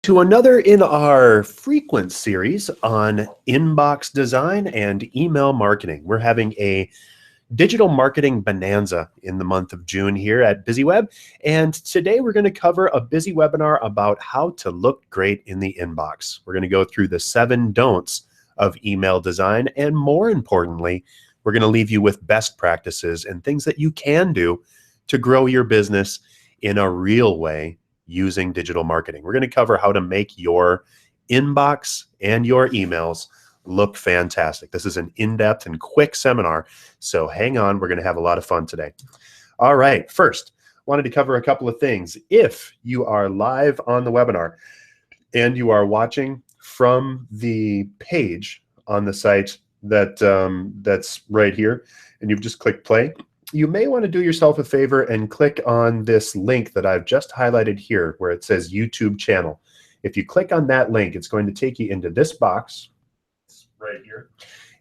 To another in our frequent series on inbox design and email marketing. We're having a digital marketing bonanza in the month of June here at BusyWeb. And today we're going to cover a busy webinar about how to look great in the inbox. We're going to go through the 7 don'ts of email design. And more importantly, we're going to leave you with best practices and things that you can do to grow your business in a real way using digital marketing. We're going to cover how to make your inbox and your emails look fantastic. This is an in-depth and quick seminar, so hang on. We're going to have a lot of fun today. All right, first, wanted to cover a couple of things. If you are live on the webinar and you are watching from the page on the site that's right here, and you've just clicked play, you may want to do yourself a favor and click on this link that I've just highlighted here where it says YouTube channel. If you click on that link, it's going to take you into this box right here.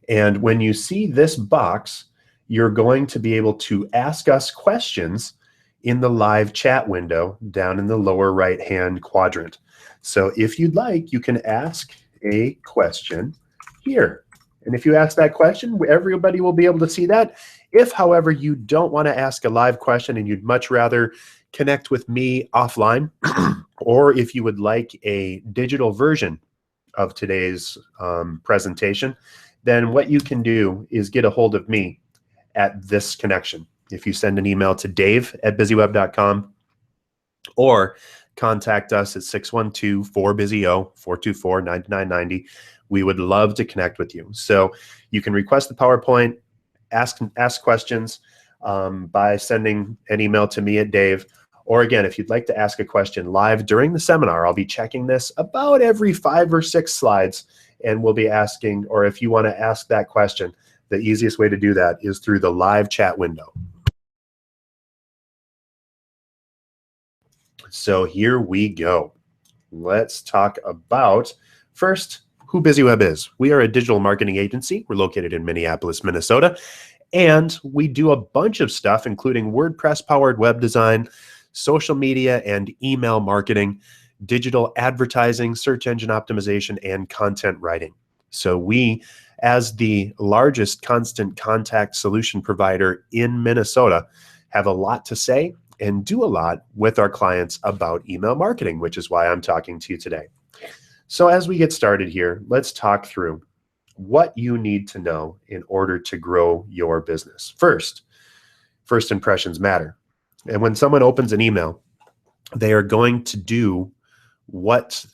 And when you see this box, you're going to be able to ask us questions in the live chat window down in the lower right-hand quadrant. So if you'd like, you can ask a question here. And if you ask that question, everybody will be able to see that. If, however, you don't want to ask a live question and you'd much rather connect with me offline, or if you would like a digital version of today's presentation, then what you can do is get a hold of me at this connection. If you send an email to dave@busyweb.com or contact us at 612-4BUSY-O, 424-9990. We would love to connect with you. So you can request the PowerPoint, ask questions by sending an email to me at Dave. Or again, if you'd like to ask a question live during the seminar, I'll be checking this about every 5 or 6 slides, and we'll be asking, or if you want to ask that question, the easiest way to do that is through the live chat window. So here we go. Let's talk about, first, who BusyWeb is. We are a digital marketing agency. We're located in Minneapolis, Minnesota, and we do a bunch of stuff, including WordPress-powered web design, social media and email marketing, digital advertising, search engine optimization, and content writing. So we, as the largest constant contact solution provider in Minnesota, have a lot to say and do a lot with our clients about email marketing, which is why I'm talking to you today. So as we get started here, let's talk through what you need to know in order to grow your business. First impressions matter. And when someone opens an email, they are going to do what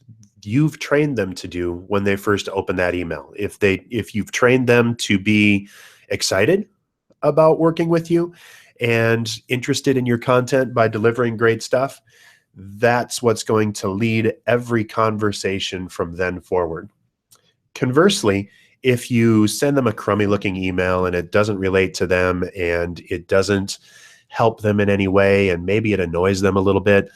you've trained them to do when they first open that email. If you've trained them to be excited about working with you and interested in your content by delivering great stuff, that's what's going to lead every conversation from then forward. Conversely, if you send them a crummy looking email and it doesn't relate to them and it doesn't help them in any way and maybe it annoys them a little bit,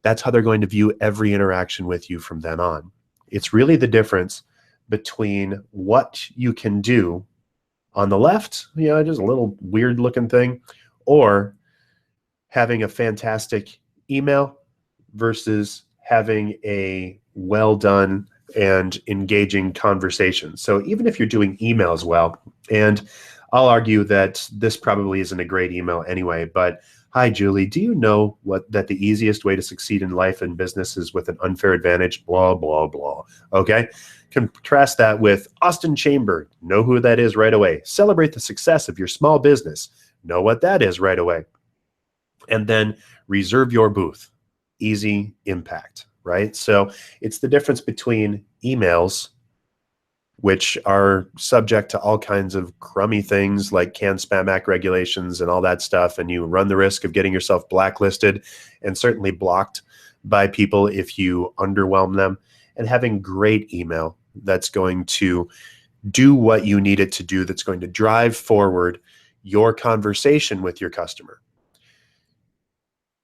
that's how they're going to view every interaction with you from then on. It's really the difference between what you can do on the left, just a little weird looking thing, or having a fantastic email versus having a well done and engaging conversation. So even if you're doing emails well, and I'll argue that this probably isn't a great email anyway, but hi, Julie, do you know that the easiest way to succeed in life and business is with an unfair advantage, blah, blah, blah, okay? Contrast that with Austin Chamber, know who that is right away. Celebrate the success of your small business, know what that is right away. And then reserve your booth, easy impact, right? So it's the difference between emails, which are subject to all kinds of crummy things like CAN Spam Act regulations and all that stuff, and you run the risk of getting yourself blacklisted and certainly blocked by people if you underwhelm them, and having great email that's going to do what you need it to do, that's going to drive forward your conversation with your customer.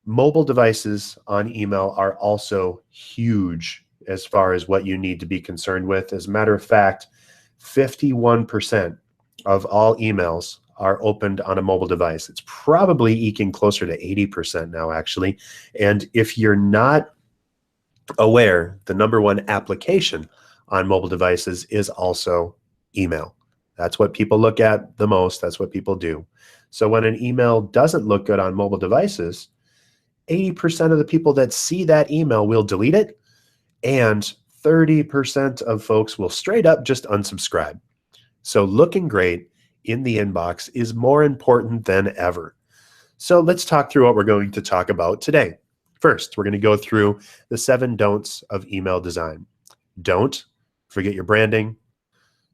Mobile devices on email are also huge as far as what you need to be concerned with. As a matter of fact, 51% of all emails are opened on a mobile device. It's probably eking closer to 80% now, actually. And if you're not aware the number one application on mobile devices is also email. That's what people look at the most. That's what people do. So when an email doesn't look good on mobile devices, 80% of the people that see that email will delete it, and 30% of folks will straight up just unsubscribe. So looking great in the inbox is more important than ever. So let's talk through what we're going to talk about today. First, we're going to go through the 7 don'ts of email design. Don't forget your branding.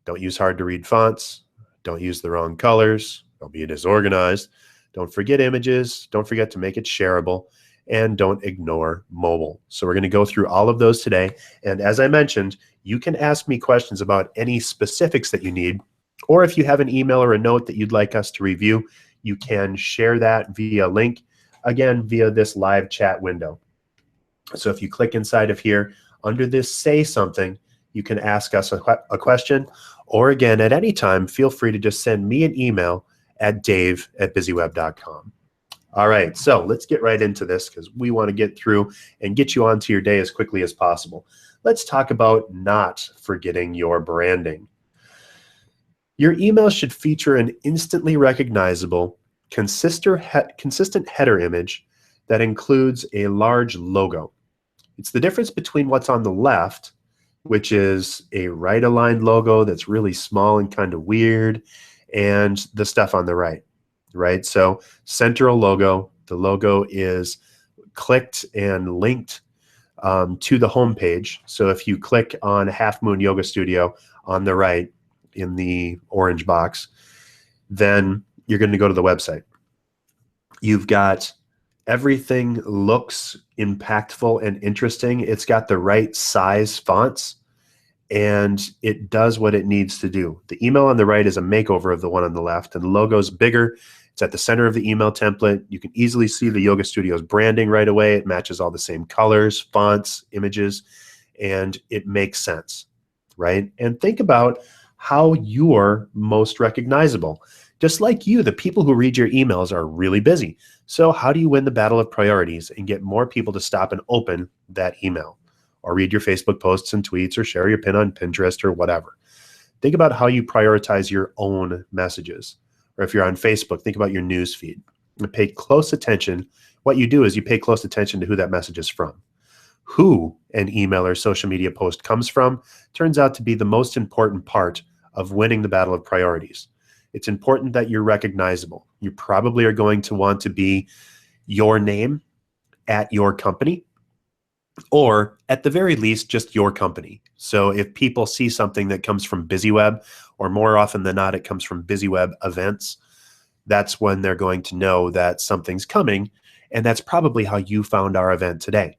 Don't use hard to read fonts. Don't use the wrong colors. Don't be disorganized. Don't forget images. Don't forget to make it shareable. And don't ignore mobile. So we're going to go through all of those today. And as I mentioned, you can ask me questions about any specifics that you need, or if you have an email or a note that you'd like us to review, you can share that via link, again, via this live chat window. So if you click inside of here, under this say something, you can ask us a question, or again, at any time, feel free to just send me an email at dave@busyweb.com. All right, so let's get right into this because we want to get through and get you onto your day as quickly as possible. Let's talk about not forgetting your branding. Your email should feature an instantly recognizable, consistent header image that includes a large logo. It's the difference between what's on the left, which is a right-aligned logo that's really small and kind of weird, and the stuff on the right? So central logo, the logo is clicked and linked to the home page. So if you click on Half Moon Yoga Studio on the right in the orange box, then you're going to go to the website. You've got everything looks impactful and interesting. It's got the right size fonts, and it does what it needs to do. The email on the right is a makeover of the one on the left, and the logo's bigger. It's at the center of the email template. You can easily see the Yoga Studio's branding right away. It matches all the same colors, fonts, images, and it makes sense, right? And think about how you're most recognizable. Just like you, the people who read your emails are really busy. So how do you win the battle of priorities and get more people to stop and open that email, or read your Facebook posts and tweets, or share your pin on Pinterest, or whatever? Think about how you prioritize your own messages. Or if you're on Facebook, think about your news feed. And pay close attention. What you do is you pay close attention to who that message is from. Who an email or social media post comes from turns out to be the most important part of winning the battle of priorities. It's important that you're recognizable. You probably are going to want to be your name at your company, or at the very least, just your company. So if people see something that comes from BusyWeb, or more often than not, it comes from BusyWeb events, that's when they're going to know that something's coming. And that's probably how you found our event today.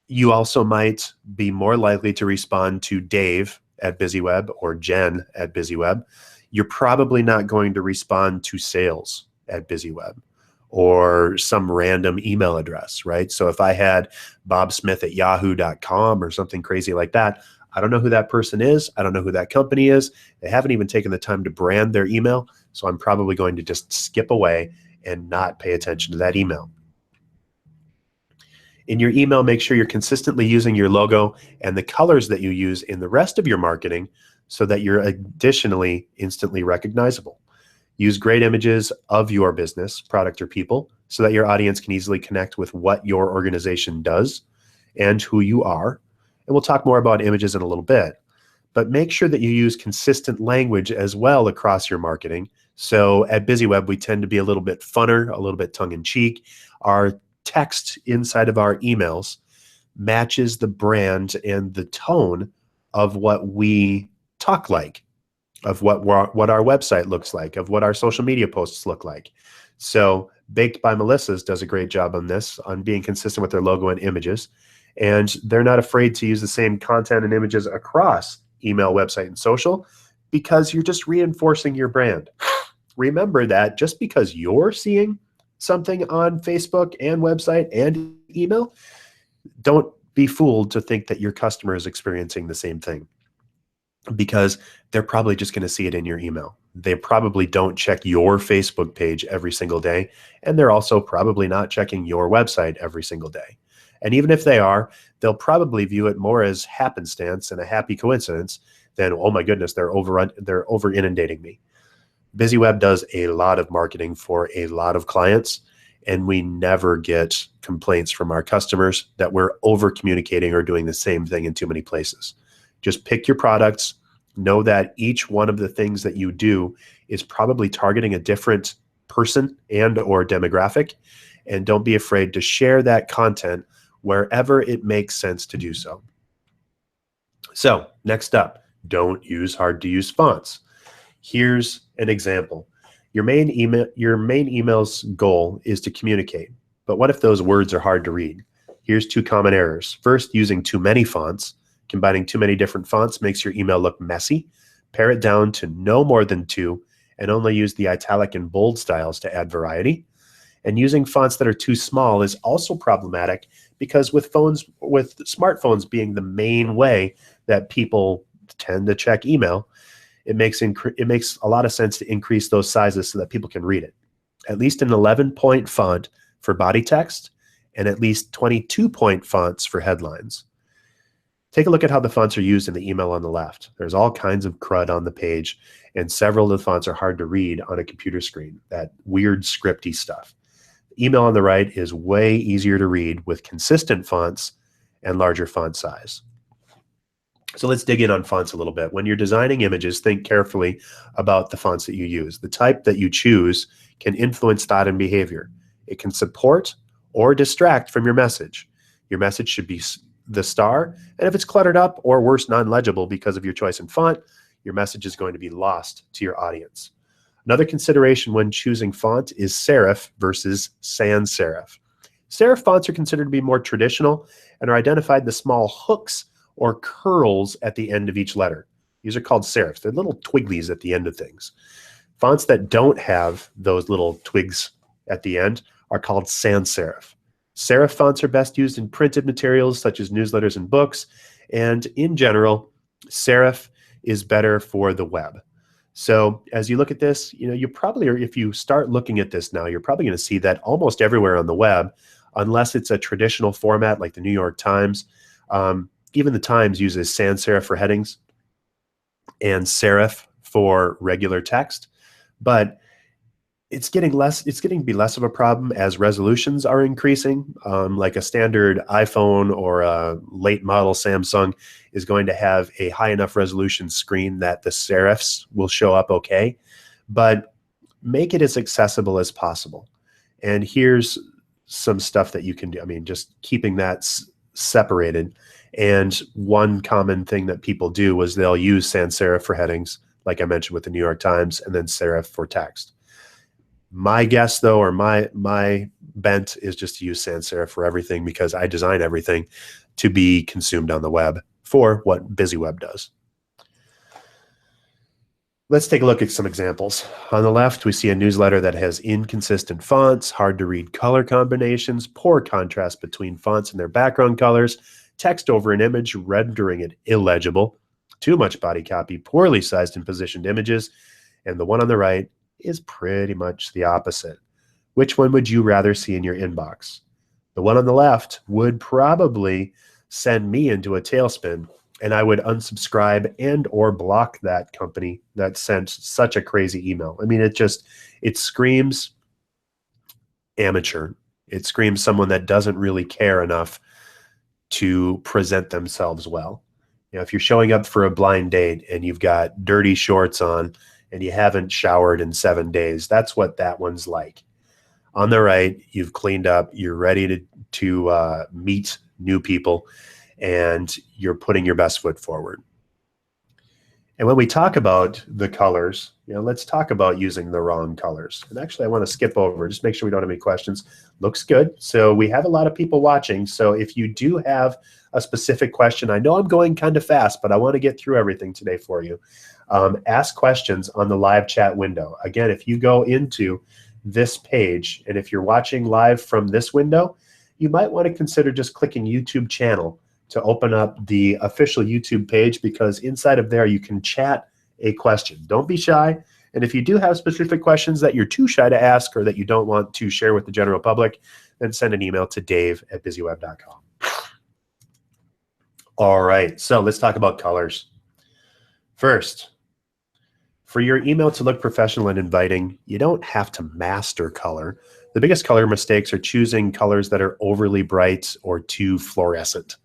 You also might be more likely to respond to Dave at BusyWeb or Jen at BusyWeb. You're probably not going to respond to sales at BusyWeb or some random email address, right? So if I had bobsmith@yahoo.com or something crazy like that, I don't know who that person is. I don't know who that company is. They haven't even taken the time to brand their email. So I'm probably going to just skip away and not pay attention to that email. In your email, make sure you're consistently using your logo and the colors that you use in the rest of your marketing so that you're additionally instantly recognizable. Use great images of your business, product, or people so that your audience can easily connect with what your organization does and who you are. And we'll talk more about images in a little bit. But make sure that you use consistent language as well across your marketing. So at BusyWeb, we tend to be a little bit funner, a little bit tongue-in-cheek. Our text inside of our emails matches the brand and the tone of what we talk like, of what our website looks like, of what our social media posts look like. So Baked by Melissa's does a great job on this, on being consistent with their logo and images. And they're not afraid to use the same content and images across email, website, and social, because you're just reinforcing your brand. Remember that just because you're seeing something on Facebook and website and email, don't be fooled to think that your customer is experiencing the same thing, because they're probably just going to see it in your email. They probably don't check your Facebook page every single day, and they're also probably not checking your website every single day. And even if they are, they'll probably view it more as happenstance and a happy coincidence than, oh my goodness, they're over inundating me. BusyWeb does a lot of marketing for a lot of clients, and we never get complaints from our customers that we're over communicating or doing the same thing in too many places. Just pick your products. Know that each one of the things that you do is probably targeting a different person and or demographic, and don't be afraid to share that content wherever it makes sense to do so. So next up, don't use hard to use fonts. Here's an example. Your main email's goal is to communicate, but what if those words are hard to read? Here's 2 common errors. First, using too many fonts. Combining too many different fonts makes your email look messy. Pare it down to no more than 2 and only use the italic and bold styles to add variety. And using fonts that are too small is also problematic because with smartphones being the main way that people tend to check email, it makes a lot of sense to increase those sizes so that people can read it. At least an 11-point font for body text and at least 22-point fonts for headlines. Take a look at how the fonts are used in the email on the left. There's all kinds of crud on the page, and several of the fonts are hard to read on a computer screen, that weird scripty stuff. The email on the right is way easier to read with consistent fonts and larger font size. So let's dig in on fonts a little bit. When you're designing images, think carefully about the fonts that you use. The type that you choose can influence thought and behavior. It can support or distract from your message. Your message should be the star, and if it's cluttered up or worse, non-legible because of your choice in font, your message is going to be lost to your audience. Another consideration when choosing font is serif versus sans serif. Serif fonts are considered to be more traditional and are identified in the small hooks or curls at the end of each letter. These are called serifs. They're little twigglies at the end of things. Fonts that don't have those little twigs at the end are called sans serif. Serif fonts are best used in printed materials such as newsletters and books, and in general, serif is better for the web. So as you look at this, you probably, or if you start looking at this now, you're probably going to see that almost everywhere on the web, unless it's a traditional format like the New York Times. Even the Times uses sans serif for headings and serif for regular text, but it's getting to be less of a problem as resolutions are increasing. Like a standard iPhone or a late model Samsung is going to have a high enough resolution screen that the serifs will show up okay, but make it as accessible as possible. And here's some stuff that you can do. I mean, just keeping that separated. And one common thing that people do was they'll use sans serif for headings, like I mentioned with the New York Times, and then serif for text. My guess, though, or my bent is just to use sans serif for everything because I design everything to be consumed on the web for what BusyWeb does. Let's take a look at some examples. On the left, we see a newsletter that has inconsistent fonts, hard to read color combinations, poor contrast between fonts and their background colors, text over an image, rendering it illegible, too much body copy, poorly sized and positioned images, and the one on the right is pretty much the opposite. Which one would you rather see in your inbox? The one on the left would probably send me into a tailspin, and I would unsubscribe and or block that company that sent such a crazy email. I mean, it screams amateur. It screams someone that doesn't really care enough to present themselves well. If you're showing up for a blind date and you've got dirty shorts on and you haven't showered in 7 days, that's what that one's like. On the right, you've cleaned up, you're ready to meet new people, and you're putting your best foot forward. And when we talk about the colors, let's talk about using the wrong colors. And actually, I want to skip over, just make sure we don't have any questions. Looks good. So we have a lot of people watching. So if you do have a specific question, I know I'm going kind of fast, but I want to get through everything today for you. Ask questions on the live chat window. Again, if you go into this page, and if you're watching live from this window, you might want to consider just clicking YouTube channel to open up the official YouTube page, because inside of there you can chat a question. Don't be shy. And if you do have specific questions that you're too shy to ask or that you don't want to share with the general public, then send an email to dave@busyweb.com. All right, so let's talk about colors. First, for your email to look professional and inviting, you don't have to master color. The biggest color mistakes are choosing colors that are overly bright or too fluorescent.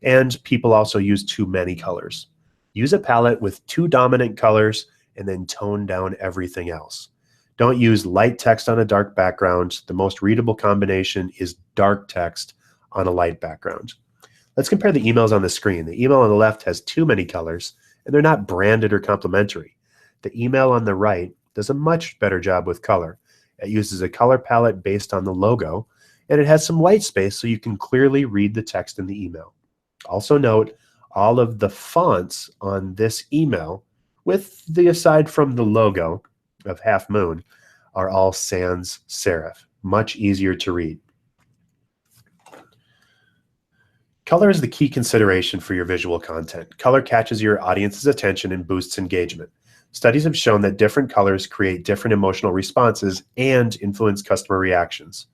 And people also use too many colors. Use a palette with 2 dominant colors and then tone down everything else. Don't use light text on a dark background. The most readable combination is dark text on a light background. Let's compare the emails on the screen. The email on the left has too many colors, and they're not branded or complementary. The email on the right does a much better job with color. It uses a color palette based on the logo, and it has some white space so you can clearly read the text in the email. Also note, all of the fonts on this email, with the aside from the logo of Half Moon, are all sans serif, much easier to read. Color is the key consideration for your visual content. Color catches your audience's attention and boosts engagement. Studies have shown that different colors create different emotional responses and influence customer reactions.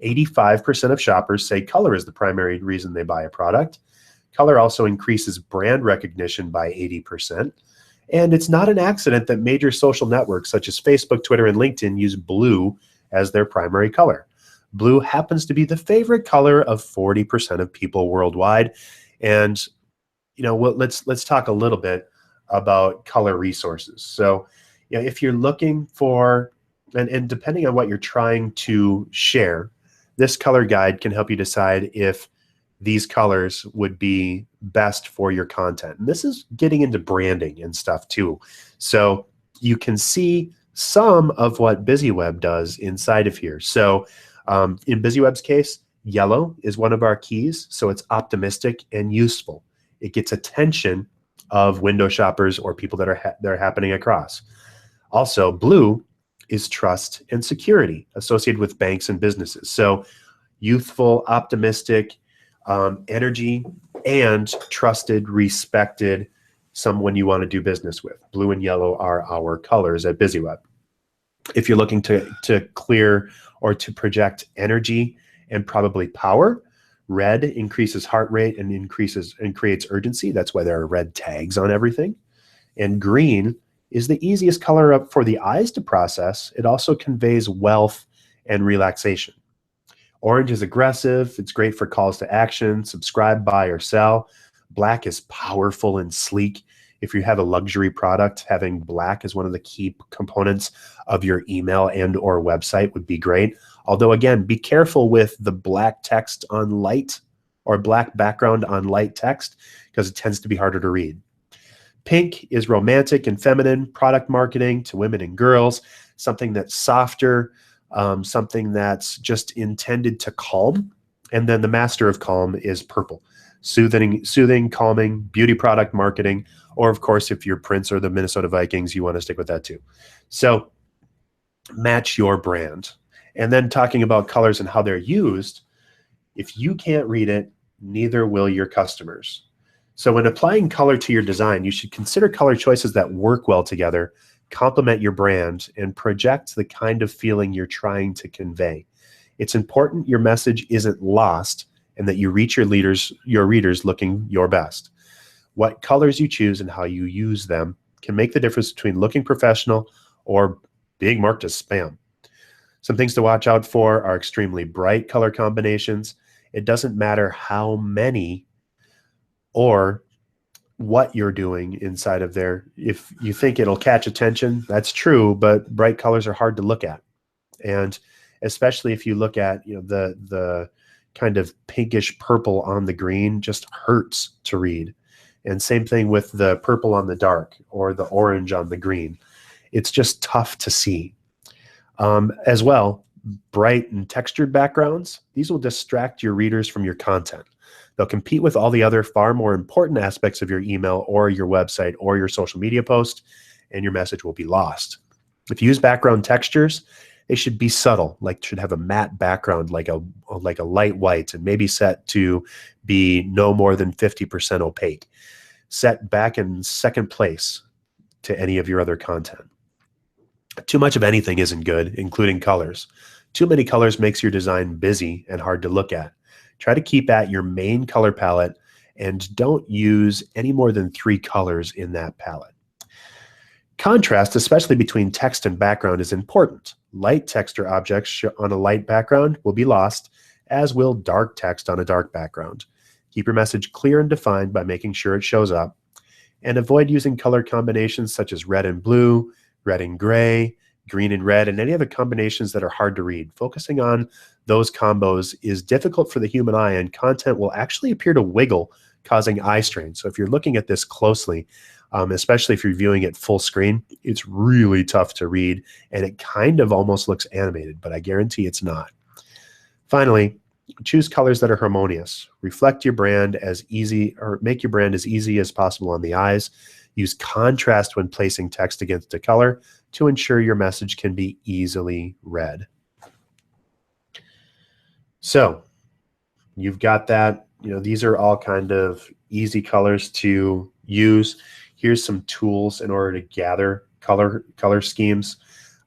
85% of shoppers say color is the primary reason they buy a product. Color also increases brand recognition by 80%. And it's not an accident that major social networks such as Facebook, Twitter, and LinkedIn use blue as their primary color. Blue happens to be the favorite color of 40% of people worldwide. And let's talk a little bit about color resources. So, if you're looking for, and depending on what you're trying to share, this color guide can help you decide if these colors would be best for your content. And this is getting into branding and stuff too. So you can see some of what BusyWeb does inside of here. So in BusyWeb's case, yellow is one of our keys. So it's optimistic and useful. It gets attention of window shoppers or people that are happening across. Also, blue is trust and security associated with banks and businesses. So youthful, optimistic, energy, and trusted, respected, someone you want to do business with. Blue and yellow are our colors at BusyWeb. If you're looking to clear or to project energy and probably power, red increases heart rate and creates urgency. That's why there are red tags on everything. And green is the easiest color up for the eyes to process. It also conveys wealth and relaxation. Orange is aggressive. It's great for calls to action, subscribe, buy, or sell. Black is powerful and sleek. If you have a luxury product, having black as one of the key components of your email and or website would be great. Although, again, be careful with the black text on light or black background on light text because it tends to be harder to read. Pink is romantic and feminine, product marketing to women and girls, something that's softer, something that's just intended to calm. And then the master of calm is purple. Soothing, calming, beauty product marketing, or of course, if you're Prince or the Minnesota Vikings, you want to stick with that too. So match your brand. And then talking about colors and how they're used, if you can't read it, neither will your customers. So when applying color to your design, you should consider color choices that work well together, complement your brand, and project the kind of feeling you're trying to convey. It's important your message isn't lost and that you reach your readers looking your best. What colors you choose and how you use them can make the difference between looking professional or being marked as spam. Some things to watch out for are extremely bright color combinations. It doesn't matter how many or what you're doing inside of there. If you think it'll catch attention, that's true, but bright colors are hard to look at. And especially if you look at the kind of pinkish purple on the green, just hurts to read. And same thing with the purple on the dark or the orange on the green. It's just tough to see. As well, bright and textured backgrounds, these will distract your readers from your content. They'll compete with all the other far more important aspects of your email or your website or your social media post, and your message will be lost. If you use background textures, they should be subtle, should have a matte background, like a light white, and maybe set to be no more than 50% opaque. Set back in second place to any of your other content. Too much of anything isn't good, including colors. Too many colors makes your design busy and hard to look at. Try to keep at your main color palette and don't use any more than 3 colors in that palette. Contrast, especially between text and background, is important. Light text or objects on a light background will be lost, as will dark text on a dark background. Keep your message clear and defined by making sure it shows up, and avoid using color combinations such as red and blue, red and gray, green and red, and any other combinations that are hard to read. Focusing on those combos is difficult for the human eye, and content will actually appear to wiggle, causing eye strain. So if you're looking at this closely, especially if you're viewing it full screen, it's really tough to read, and it kind of almost looks animated, but I guarantee it's not. Finally, choose colors that are harmonious. Reflect your brand as easy, or make your brand as easy as possible on the eyes. Use contrast when placing text against a color to ensure your message can be easily read. So you've got that. These are all kind of easy colors to use. Here's some tools in order to gather color schemes.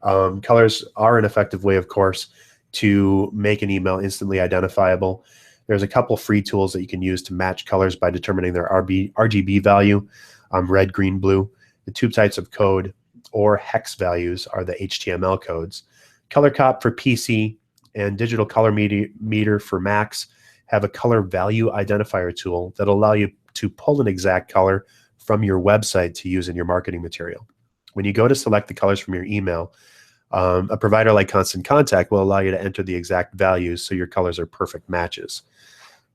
Colors are an effective way, of course, to make an email instantly identifiable. There's a couple free tools that you can use to match colors by determining their RGB value, red, green, blue. The 2 types of code or hex values are the HTML codes. ColorCop for PC and Digital Color Meter for Macs have a color value identifier tool that'll allow you to pull an exact color from your website to use in your marketing material. When you go to select the colors from your email, a provider like Constant Contact will allow you to enter the exact values so your colors are perfect matches.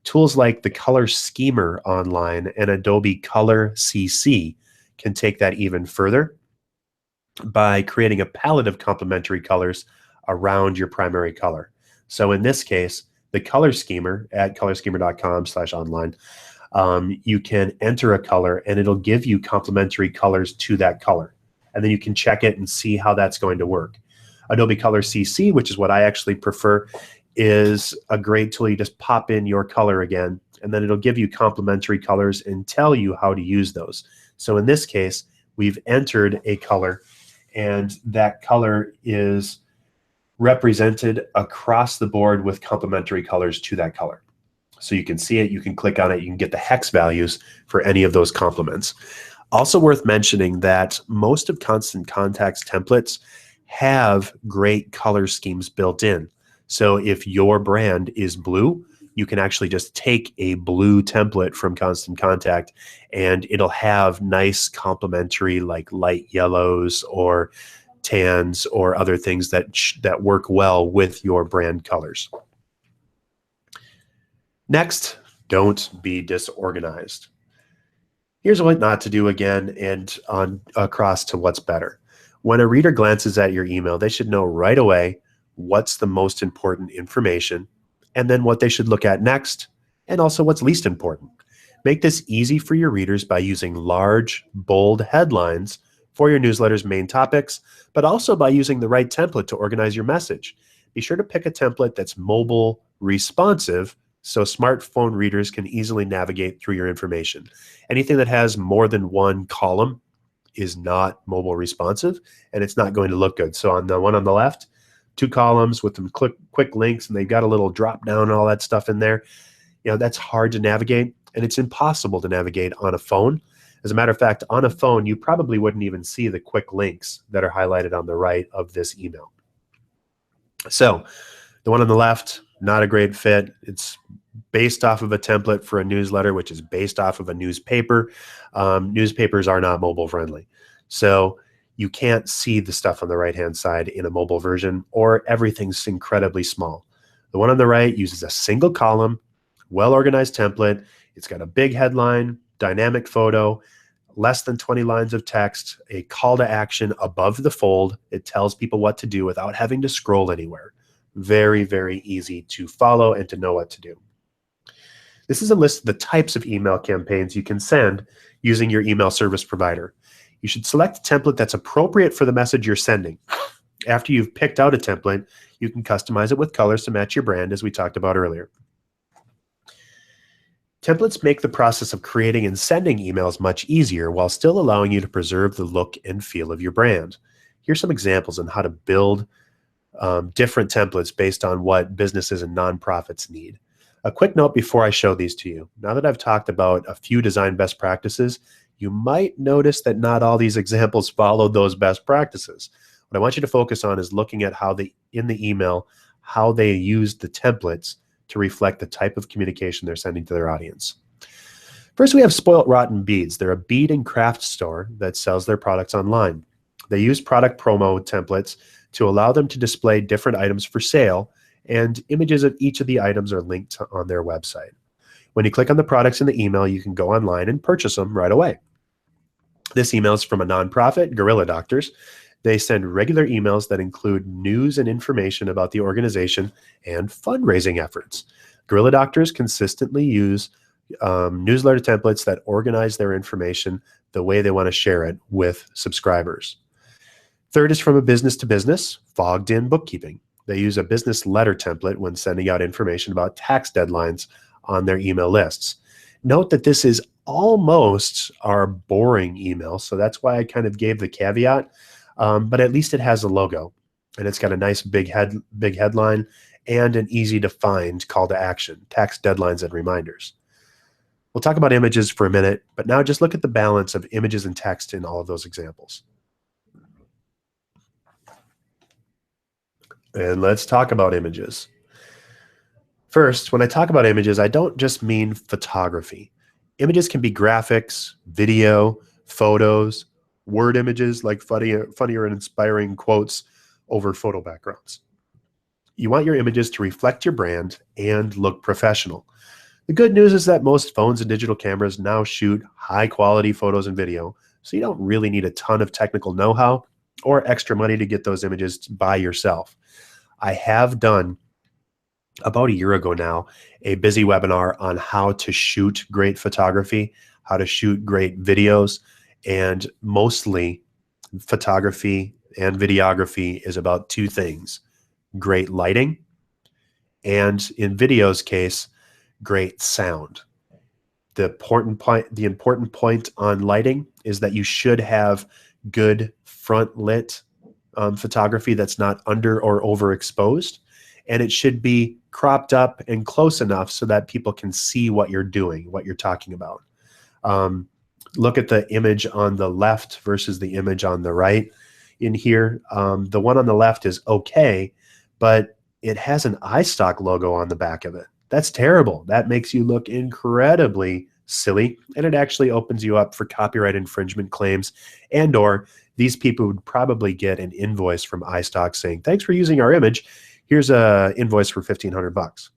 Tools like the Color Schemer online and Adobe Color CC can take that even further by creating a palette of complementary colors around your primary color. So in this case, the Color Schemer at colorschemer.com/online, you can enter a color and it'll give you complementary colors to that color. And then you can check it and see how that's going to work. Adobe Color CC, which is what I actually prefer, is a great tool. You just pop in your color again, and then it'll give you complementary colors and tell you how to use those. So in this case, we've entered a color, and that color is represented across the board with complementary colors to that color. So you can see it, you can click on it, you can get the hex values for any of those complements. Also worth mentioning that most of Constant Contact's templates have great color schemes built in. So if your brand is blue, you can actually just take a blue template from Constant Contact and it'll have nice complementary like light yellows or tans or other things that work well with your brand colors. Next, don't be disorganized. Here's what not to do again, and across to what's better. When a reader glances at your email, they should know right away what's the most important information, and then what they should look at next, and also what's least important. Make this easy for your readers by using large, bold headlines for your newsletter's main topics, but also by using the right template to organize your message. Be sure to pick a template that's mobile responsive so smartphone readers can easily navigate through your information. Anything that has more than one column is not mobile responsive, and it's not going to look good. So on the one on the left, 2 columns with some quick links, and they've got a little drop down and all that stuff in there. That's hard to navigate, and it's impossible to navigate on a phone. As a matter of fact, on a phone, you probably wouldn't even see the quick links that are highlighted on the right of this email. So the one on the left, not a great fit. It's based off of a template for a newsletter, which is based off of a newspaper. Newspapers are not mobile friendly. So you can't see the stuff on the right-hand side in a mobile version, or everything's incredibly small. The one on the right uses a single column, well-organized template. It's got a big headline, dynamic photo, less than 20 lines of text, a call to action above the fold. It tells people what to do without having to scroll anywhere. Very, very easy to follow and to know what to do. This is a list of the types of email campaigns you can send using your email service provider. You should select a template that's appropriate for the message you're sending. After you've picked out a template, you can customize it with colors to match your brand, as we talked about earlier. Templates make the process of creating and sending emails much easier while still allowing you to preserve the look and feel of your brand. Here's some examples on how to build different templates based on what businesses and nonprofits need. A quick note before I show these to you. Now that I've talked about a few design best practices, you might notice that not all these examples follow those best practices. What I want you to focus on is looking at how in the email, how they use the templates to reflect the type of communication they're sending to their audience. First, we have Spoilt Rotten Beads. They're a bead and craft store that sells their products online. They use product promo templates to allow them to display different items for sale, and images of each of the items are linked on their website. When you click on the products in the email, you can go online and purchase them right away. This email is from a nonprofit, Gorilla Doctors. They send regular emails that include news and information about the organization and fundraising efforts. Gorilla Doctors consistently use newsletter templates that organize their information the way they want to share it with subscribers. Third is from a business to business, Fogged In Bookkeeping. They use a business letter template when sending out information about tax deadlines on their email lists. Note that this is almost our boring email, so that's why I kind of gave the caveat, but at least it has a logo, and it's got a nice big headline and an easy to find call to action, tax deadlines and reminders. We'll talk about images for a minute, but now just look at the balance of images and text in all of those examples. And let's talk about images. First, when I talk about images, I don't just mean photography. Images can be graphics, video, photos, word images like funnier and inspiring quotes over photo backgrounds. You want your images to reflect your brand and look professional. The good news is that most phones and digital cameras now shoot high quality photos and video, so you don't really need a ton of technical know-how or extra money to get those images by yourself. I have done, about a year ago now, a busy webinar on how to shoot great photography, how to shoot great videos, and mostly photography and videography is about two things: great lighting, and in video's case, great sound. The important point on lighting is that you should have good front lit photography that's not under or overexposed, and it should be cropped up and close enough so that people can see what you're doing, what you're talking about. Look at the image on the left versus the image on the right in here. The one on the left is okay, but it has an iStock logo on the back of it. That's terrible. That makes you look incredibly silly, and it actually opens you up for copyright infringement claims, and or these people would probably get an invoice from iStock saying, thanks for using our image. Here's a invoice for $1,500.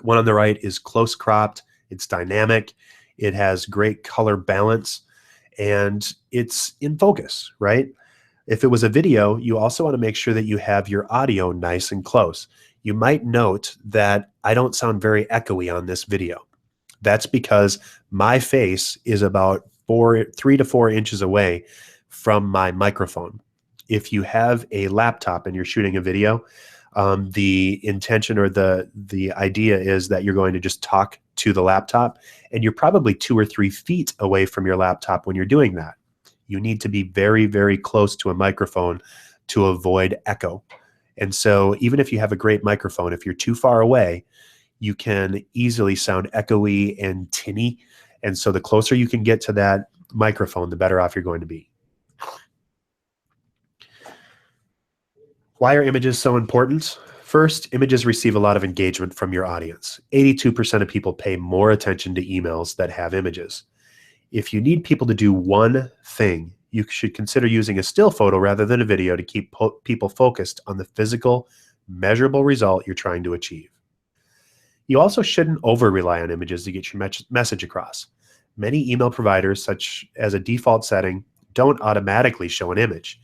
One on the right is close cropped. It's dynamic. It has great color balance, and it's in focus, right? If it was a video, you also want to make sure that you have your audio nice and close. You might note that I don't sound very echoey on this video. That's because my face is about 3 to 4 inches away from my microphone. If you have a laptop and you're shooting a video, the intention or the idea is that you're going to just talk to the laptop, and you're probably 2 or 3 feet away from your laptop when you're doing that. You need to be very, very close to a microphone to avoid echo. And so even if you have a great microphone, if you're too far away, you can easily sound echoey and tinny. And so the closer you can get to that microphone, the better off you're going to be. Why are images so important? First, images receive a lot of engagement from your audience. 82% of people pay more attention to emails that have images. If you need people to do one thing, you should consider using a still photo rather than a video to keep people focused on the physical, measurable result you're trying to achieve. You also shouldn't over-rely on images to get your message across. Many email providers, such as a default setting, don't automatically show an image.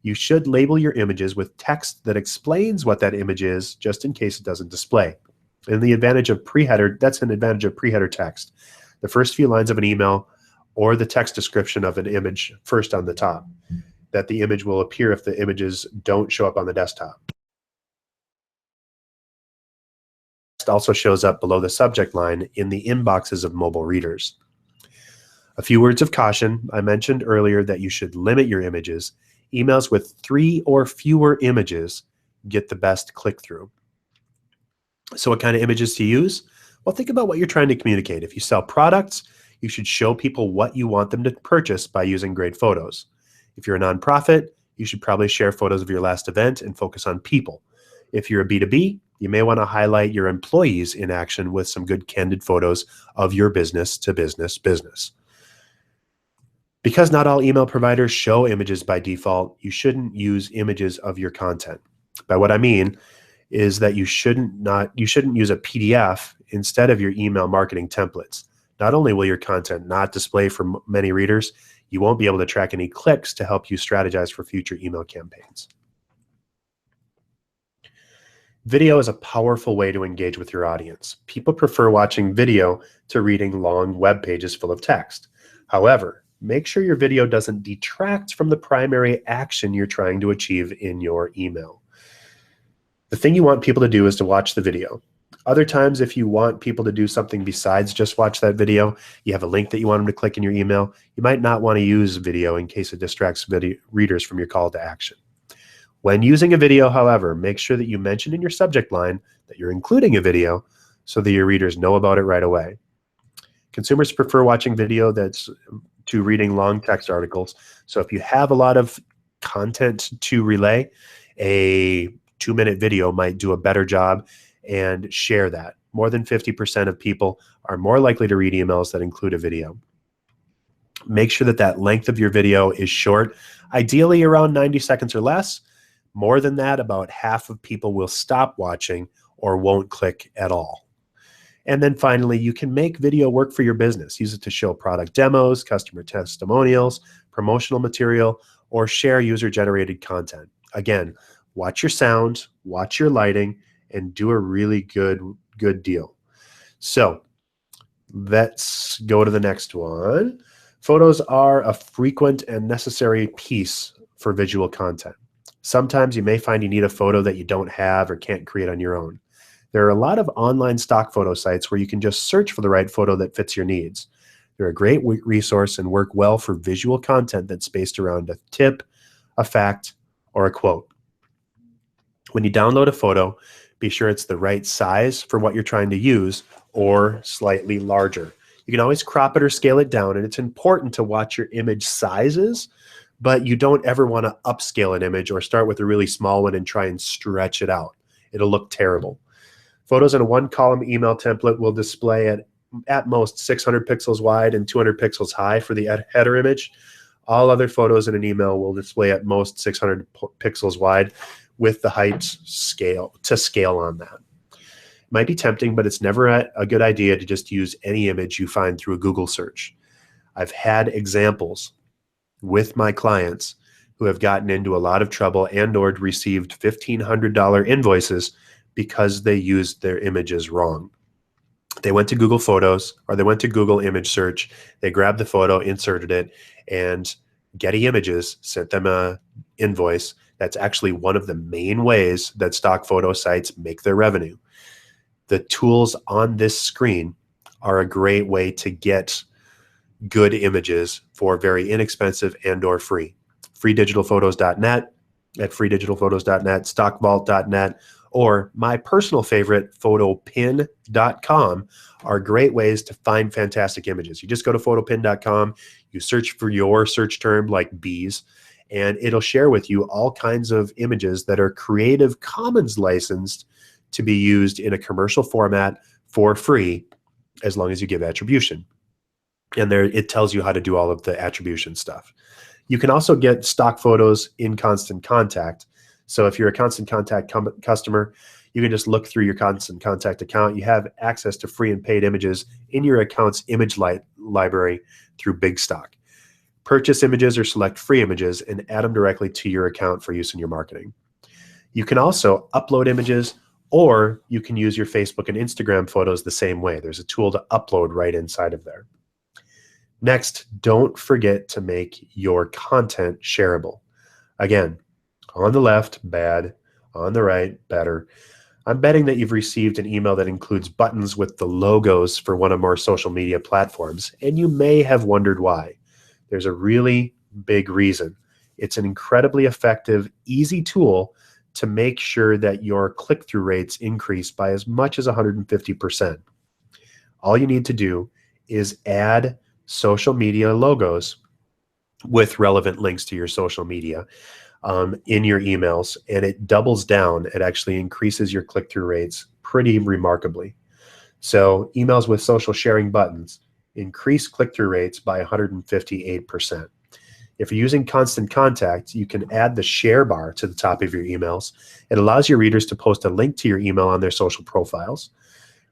You should label your images with text that explains what that image is, just in case it doesn't display. And the advantage of pre-header, that's an advantage of pre-header text. The first few lines of an email or the text description of an image first on the top, that the image will appear if the images don't show up on the desktop. Text also shows up below the subject line in the inboxes of mobile readers. A few words of caution. I mentioned earlier that you should limit your images. Emails with 3 or fewer images get the best click-through. So what kind of images to use? Well, think about what you're trying to communicate. If you sell products, you should show people what you want them to purchase by using great photos. If you're a nonprofit, you should probably share photos of your last event and focus on people. If you're a B2B, you may want to highlight your employees in action with some good candid photos of your business to business business. Because not all email providers show images by default, you shouldn't use images of your content. By what I mean is that you shouldn't use a PDF instead of your email marketing templates. Not only will your content not display for many readers, you won't be able to track any clicks to help you strategize for future email campaigns. Video is a powerful way to engage with your audience. People prefer watching video to reading long web pages full of text. However, make sure your video doesn't detract from the primary action you're trying to achieve in your email. The thing you want people to do is to watch the video. Other times, if you want people to do something besides just watch that video, you have a link that you want them to click in your email, you might not want to use video in case it distracts readers from your call to action. When using a video, however, make sure that you mention in your subject line that you're including a video so that your readers know about it right away. Consumers prefer watching video to reading long text articles. So if you have a lot of content to relay, a 2-minute video might do a better job, and share that. More than 50% of people are more likely to read emails that include a video. Make sure that that length of your video is short, ideally around 90 seconds or less. More than that, about half of people will stop watching or won't click at all. And then finally, you can make video work for your business. Use it to show product demos, customer testimonials, promotional material, or share user-generated content. Again, watch your sound, watch your lighting, and do a really good deal. So let's go to the next one. Photos are a frequent and necessary piece for visual content. Sometimes you may find you need a photo that you don't have or can't create on your own. There are a lot of online stock photo sites where you can just search for the right photo that fits your needs. They're a great resource and work well for visual content that's based around a tip, a fact, or a quote. When you download a photo, be sure it's the right size for what you're trying to use or slightly larger. You can always crop it or scale it down, and it's important to watch your image sizes, but you don't ever want to upscale an image or start with a really small one and try and stretch it out. It'll look terrible. Photos in a one-column email template will display at most 600 pixels wide and 200 pixels high for the header image. All other photos in an email will display at most 600 pixels wide with the height scale on that. It might be tempting, but it's never a good idea to just use any image you find through a Google search. I've had examples with my clients who have gotten into a lot of trouble and or received $1,500 invoices because they used their images wrong. They went to Google Photos or they went to Google image search, they grabbed the photo, inserted it, and Getty Images sent them an invoice. That's actually one of the main ways that stock photo sites make their revenue. The tools on this screen are a great way to get good images for very inexpensive and or free. freedigitalphotos.net, at freedigitalphotos.net, stockvault.net, or my personal favorite, photopin.com, are great ways to find fantastic images. You just go to photopin.com, you search for your search term like bees, and it'll share with you all kinds of images that are Creative Commons licensed to be used in a commercial format for free, as long as you give attribution. And there it tells you how to do all of the attribution stuff. You can also get stock photos in Constant Contact. So if you're a Constant Contact customer, you can just look through your Constant Contact account. You have access to free and paid images in your account's image library through Big Stock. Purchase images or select free images and add them directly to your account for use in your marketing. You can also upload images, or you can use your Facebook and Instagram photos the same way. There's a tool to upload right inside of there. Next, don't forget to make your content shareable. Again, on the left, bad. On the right, better. I'm betting that you've received an email that includes buttons with the logos for one or more social media platforms, and you may have wondered why. There's a really big reason. It's an incredibly effective, easy tool to make sure that your click-through rates increase by as much as 150%. All you need to do is add social media logos with relevant links to your social media in your emails, and it doubles down. It actually increases your click-through rates pretty remarkably. So emails with social sharing buttons increase click-through rates by 158%. If you're using Constant Contact, you can add the share bar to the top of your emails. It allows your readers to post a link to your email on their social profiles.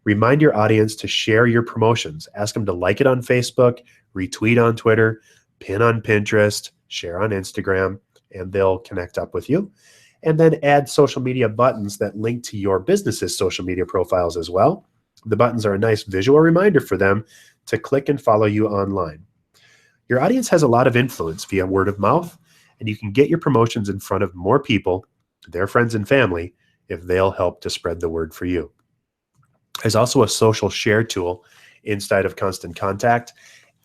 Remind your audience to share your promotions. Ask them to like it on Facebook, retweet on Twitter, pin on Pinterest, share on Instagram, and they'll connect up with you. And then add social media buttons that link to your business's social media profiles as well. The buttons are a nice visual reminder for them to click and follow you online. Your audience has a lot of influence via word of mouth, and you can get your promotions in front of more people, their friends and family, if they'll help to spread the word for you. There's also a social share tool inside of Constant Contact,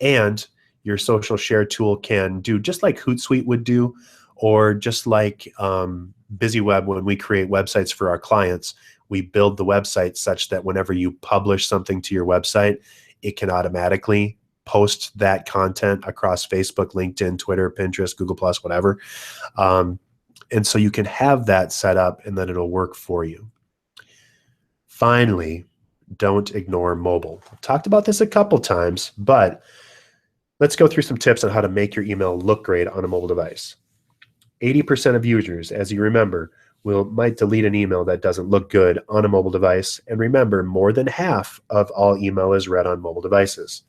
and your social share tool can do just like Hootsuite would do, or just like BusyWeb. When we create websites for our clients, we build the website such that whenever you publish something to your website, it can automatically post that content across Facebook, LinkedIn, Twitter, Pinterest, Google+, whatever. And so you can have that set up and then it'll work for you. Finally, don't ignore mobile. I've talked about this a couple times, but let's go through some tips on how to make your email look great on a mobile device. 80% of users, as you remember, might delete an email that doesn't look good on a mobile device. And remember, more than half of all email is read on mobile devices.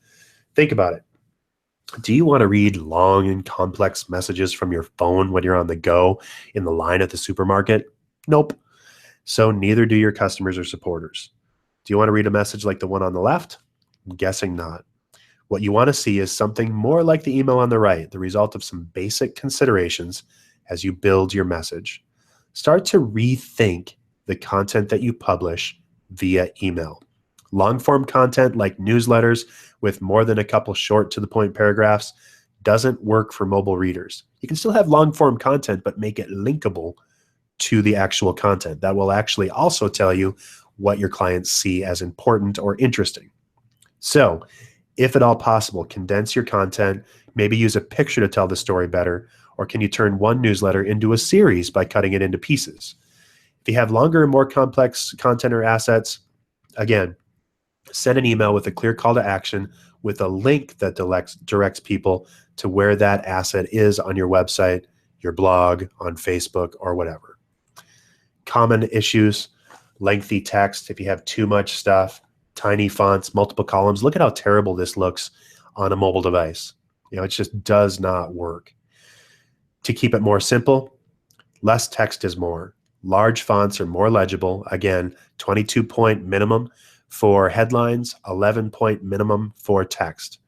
Think about it. Do you want to read long and complex messages from your phone when you're on the go in the line at the supermarket? Nope. So neither do your customers or supporters. Do you want to read a message like the one on the left? I'm guessing not. What you want to see is something more like the email on the right, the result of some basic considerations as you build your message. Start to rethink the content that you publish via email. Long-form content like newsletters with more than a couple short to-the-point paragraphs doesn't work for mobile readers. You can still have long-form content, but make it linkable to the actual content. That will actually also tell you what your clients see as important or interesting. So, if at all possible, condense your content, maybe use a picture to tell the story better, or can you turn one newsletter into a series by cutting it into pieces? If you have longer and more complex content or assets, again, send an email with a clear call to action with a link that directs people to where that asset is on your website, your blog, on Facebook, or whatever. Common issues, lengthy text. If you have too much stuff, tiny fonts, multiple columns, look at how terrible this looks on a mobile device. It just does not work. To keep it more simple, less text is more. Large fonts are more legible. Again, 22-point minimum for headlines, 11-point minimum for text.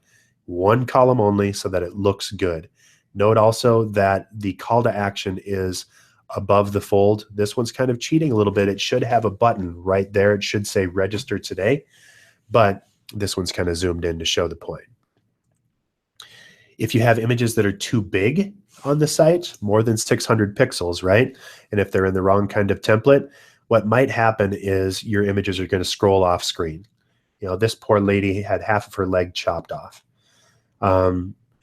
One column only so that it looks good. Note also that the call to action is above the fold. This one's kind of cheating a little bit. It should have a button right there. It should say register today, but this one's kind of zoomed in to show the point. If you have images that are too big on the site, more than 600 pixels, right? And if they're in the wrong kind of template, what might happen is your images are going to scroll off screen. This poor lady had half of her leg chopped off.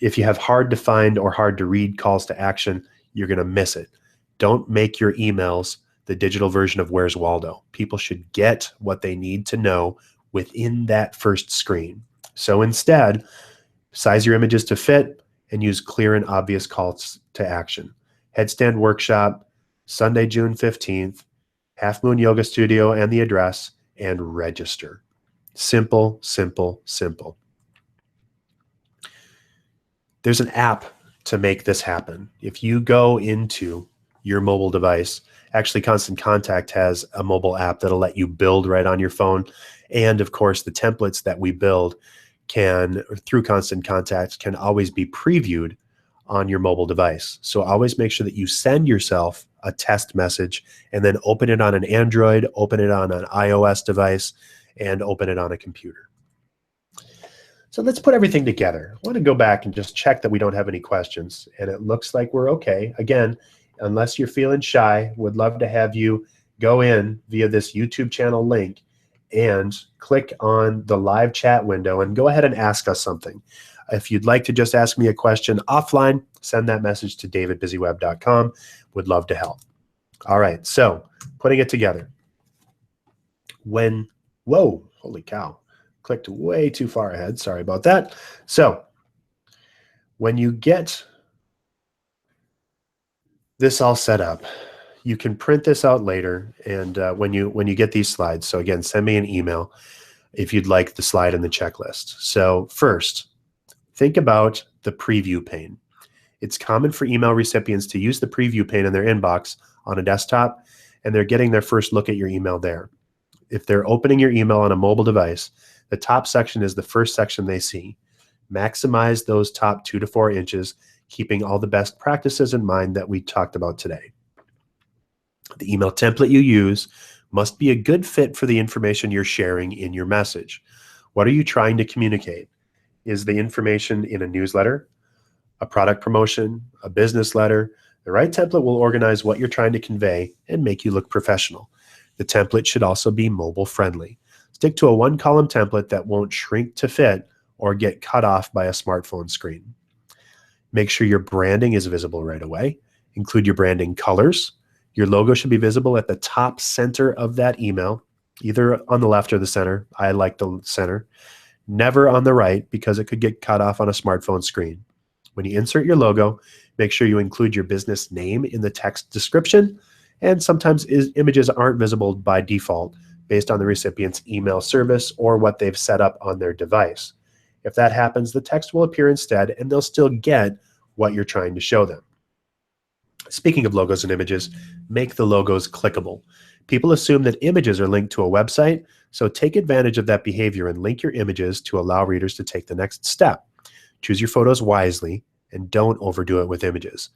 If you have hard to find or hard to read calls to action, you're going to miss it. Don't make your emails the digital version of Where's Waldo. People should get what they need to know within that first screen. So instead, size your images to fit and use clear and obvious calls to action. Headstand workshop, Sunday, June 15th, Half Moon Yoga Studio and the address, and register. Simple, simple, simple. There's an app to make this happen. If you go into your mobile device, actually Constant Contact has a mobile app that'll let you build right on your phone. And of course, the templates that we build through Constant Contact can always be previewed on your mobile device. So always make sure that you send yourself a test message and then open it on an Android, open it on an iOS device, and open it on a computer. So let's put everything together. I want to go back and just check that we don't have any questions. And it looks like we're okay. Again, unless you're feeling shy, would love to have you go in via this YouTube channel link and click on the live chat window and go ahead and ask us something. If you'd like to just ask me a question offline, send that message to davidbusyweb.com. Would love to help. All right, so putting it together. Whoa, holy cow, clicked way too far ahead. Sorry about that. So when you get this all set up, you can print this out later, and when you get these slides. So again, send me an email if you'd like the slide and the checklist. So first, think about the preview pane. It's common for email recipients to use the preview pane in their inbox on a desktop, and they're getting their first look at your email there. If they're opening your email on a mobile device, the top section is the first section they see. Maximize those top 2 to 4 inches, keeping all the best practices in mind that we talked about today. The email template you use must be a good fit for the information you're sharing in your message. What are you trying to communicate? Is the information in a newsletter, a product promotion, a business letter? The right template will organize what you're trying to convey and make you look professional. The template should also be mobile friendly. Stick to a one-column template that won't shrink to fit or get cut off by a smartphone screen. Make sure your branding is visible right away. Include your branding colors. Your logo should be visible at the top center of that email, either on the left or the center. I like the center. Never on the right because it could get cut off on a smartphone screen. When you insert your logo, make sure you include your business name in the text description. And sometimes images aren't visible by default based on the recipient's email service or what they've set up on their device. If that happens, the text will appear instead, and they'll still get what you're trying to show them. Speaking of logos and images, make the logos clickable. People assume that images are linked to a website, so take advantage of that behavior and link your images to allow readers to take the next step. Choose your photos wisely and don't overdo it with images.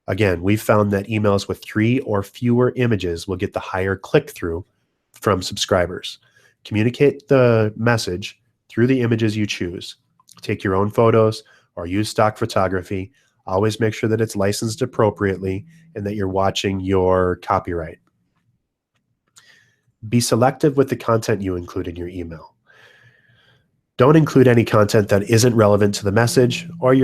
Again, we've found that emails with 3 or fewer images will get the higher click-through from subscribers. Communicate the message through the images you choose. Take your own photos or use stock photography. Always make sure that it's licensed appropriately and that you're watching your copyright. Be selective with the content you include in your email. Don't include any content that isn't relevant to the message or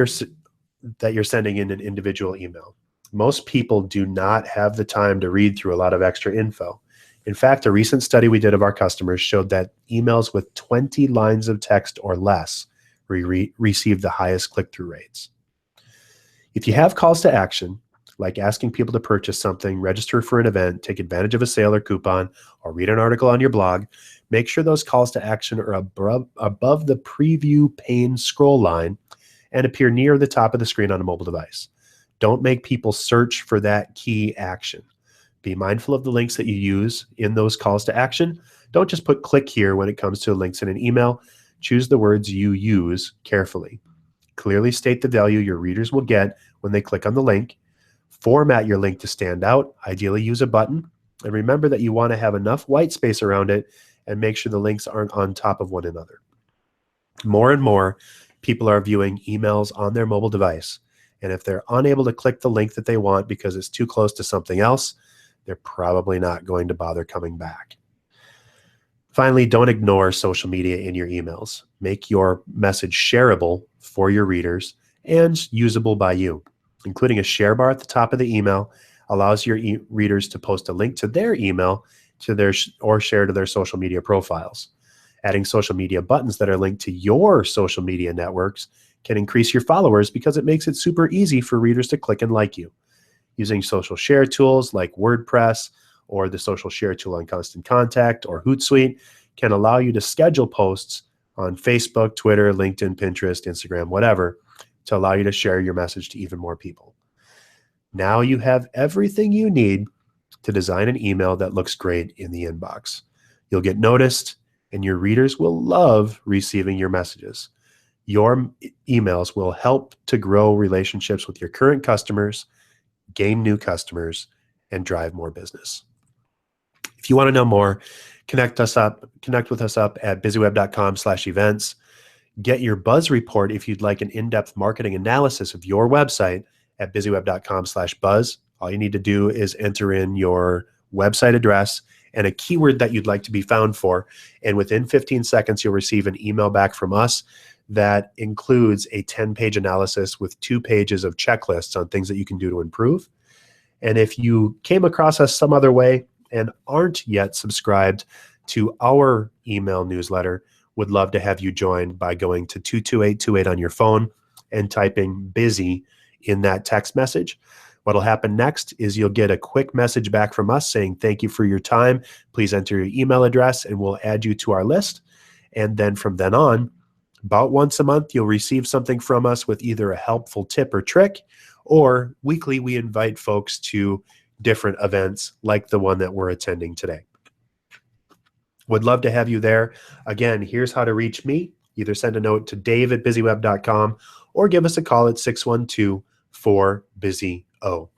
that you're sending in an individual email. Most people do not have the time to read through a lot of extra info. In fact, a recent study we did of our customers showed that emails with 20 lines of text or less received the highest click-through rates. If you have calls to action, like asking people to purchase something, register for an event, take advantage of a sale or coupon, or read an article on your blog, make sure those calls to action are above the preview pane scroll line and appear near the top of the screen on a mobile device. Don't make people search for that key action. Be mindful of the links that you use in those calls to action. Don't just put click here when it comes to links in an email. Choose the words you use carefully. Clearly state the value your readers will get when they click on the link. Format your link to stand out. Ideally, use a button. And remember that you want to have enough white space around it and make sure the links aren't on top of one another. More and more, people are viewing emails on their mobile device. And if they're unable to click the link that they want because it's too close to something else, they're probably not going to bother coming back. Finally, don't ignore social media in your emails. Make your message shareable for your readers and usable by you. Including a share bar at the top of the email allows your readers to post a link to their email or share to their social media profiles. Adding social media buttons that are linked to your social media networks can increase your followers because it makes it super easy for readers to click and like you. Using social share tools like WordPress or the social share tool on Constant Contact or Hootsuite can allow you to schedule posts on Facebook, Twitter, LinkedIn, Pinterest, Instagram, whatever, to allow you to share your message to even more people. Now you have everything you need to design an email that looks great in the inbox. You'll get noticed, and your readers will love receiving your messages. Your emails will help to grow relationships with your current customers, gain new customers, and drive more business. If you want to know more, connect with us up at busyweb.com/events. Get your buzz report if you'd like an in-depth marketing analysis of your website at busyweb.com/buzz. All you need to do is enter in your website address and a keyword that you'd like to be found for. And within 15 seconds, you'll receive an email back from us that includes a 10-page analysis with 2 pages of checklists on things that you can do to improve. And if you came across us some other way and aren't yet subscribed to our email newsletter, would love to have you join by going to 22828 on your phone and typing busy in that text message. What'll happen next is you'll get a quick message back from us saying, thank you for your time. Please enter your email address and we'll add you to our list. And then from then on, about once a month, you'll receive something from us with either a helpful tip or trick, or weekly, we invite folks to different events like the one that we're attending today. Would love to have you there. Again, here's how to reach me. Either send a note to dave@busyweb.com or give us a call at 612-4BUSY-O.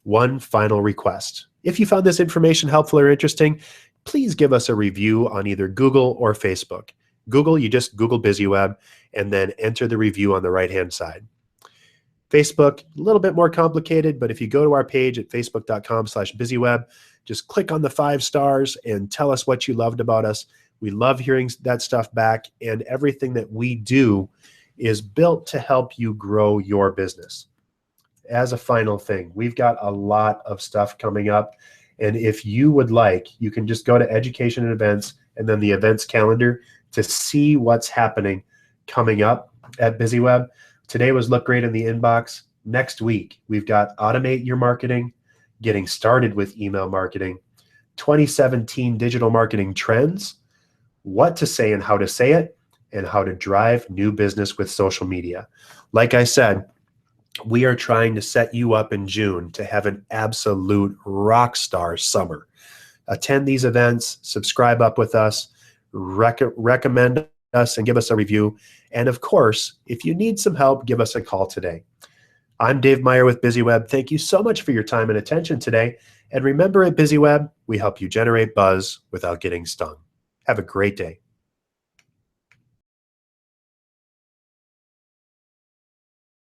One final request. If you found this information helpful or interesting, please give us a review on either Google or Facebook. Google, you just Google BusyWeb and then enter the review on the right-hand side. Facebook, a little bit more complicated, but if you go to our page at facebook.com/busyweb, just click on the 5 stars and tell us what you loved about us. We love hearing that stuff back, and everything that we do is built to help you grow your business. As a final thing, we've got a lot of stuff coming up, and if you would like, you can just go to education and events and then the events calendar to see what's happening coming up at BusyWeb. Today was Look Great in the Inbox. Next week, we've got Automate Your Marketing, Getting Started with Email Marketing, 2017 Digital Marketing Trends, What to Say and How to Say It, and How to Drive New Business with Social Media. Like I said, we are trying to set you up in June to have an absolute rock star summer. Attend these events, subscribe up with us, recommend us and give us a review. And of course, if you need some help, give us a call today. I'm Dave Meyer with BusyWeb. Thank you so much for your time and attention today. And remember, at BusyWeb, we help you generate buzz without getting stung. Have a great day.